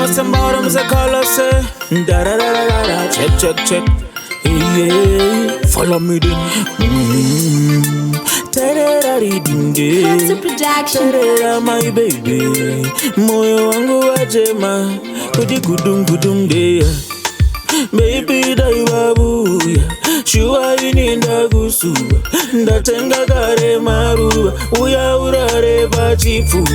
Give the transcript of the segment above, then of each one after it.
know some bottoms a color say da da da da da. Check check check. Yeah, follow me then. It's a production. My baby, moyo wangu wajema, kudi kudum kudum deya. Baby dai babuya, shuwa ininda gusuba, ndatenga kare maruba, uya urare bachifu,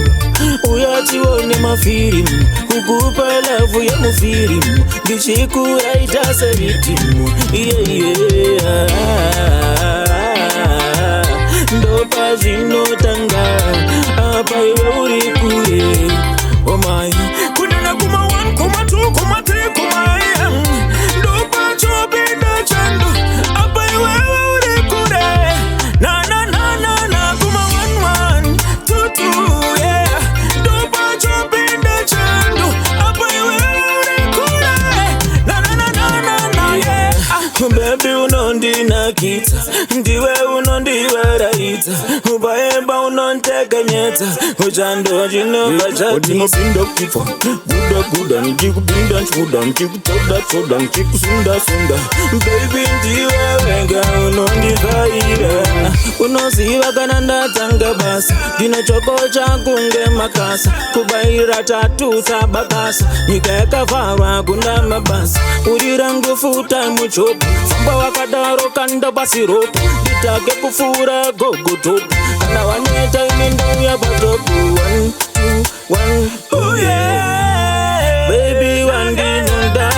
uya chiwone mafirimu, kukupa lavu ya mufirimu, gichikura itasaritimu, yeah. Ndopa zinotanga, apa iwe urikure, oh my. Kunena kuma 1, kuma 2, kuma 3, kuma ndopa chobinda chandu, apa iwe urikure, na kuma 1, 2, 2, yeah. Ndopa chobinda chandu, apa iwe urikure, na yeah. Baby unondi nakita, ndiwe unondiwe raita, ubaemba unonteka nyeta, uchando jino bachati. Odimo binda kifa, guda njiku binda nchuda, njiku choda, njiku sunda. Baby ndiwe wenga unondivaira, unosiva kananda tanga basa, dino choko changunge makasa, kubaira tatu sabakasa, nikeka farwa kunda mabasa, urirangu futa muchopu, samba wakadaro kanda basiropu, ditake kufura gogo topu, kana waneta ininda ya batopu. 1, 2, 1, oh yeah. Baby wandinunda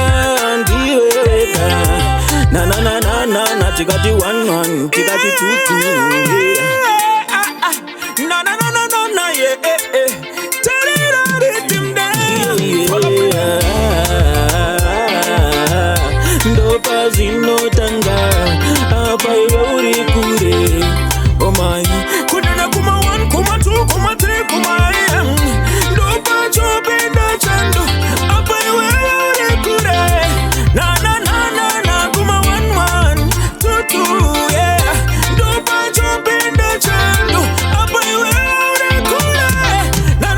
ndiweka, na chikati 1, chikati 2, yeah. Na yeah. Tarira rhythm down, ndopa zinotanga, apa iwe urikure, oh my. Kunena kuma 1, kuma 2, kuma 3, kuma ndopa chobinda chandu, apa iwe urikure, na kuma 1, 2, 2, yeah. Ndopa chobinda chandu, apa iwe urikure, na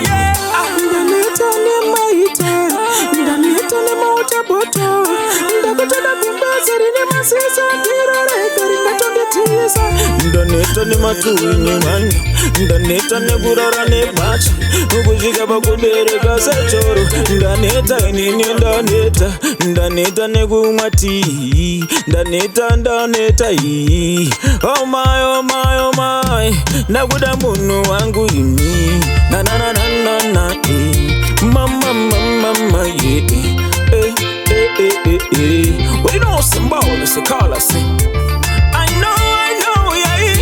yeah. Ndanita ni maita, ndanita ni mauta boto, ndakutana kumbazari ni masisa, tirore karinga tondetisa. Ndanita ni matuwi ni manya, ndanita ni kurara ni bacha, ukujika pakubereka sechoro. Ndanita inini ndanita ni kumati, ndanita hii. Oh my, nakuda munu wangu imi, na mama yeah. What you know some ballers, so call us. I know, yeah.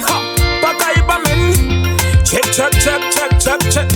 Ha, baka iba men. Check.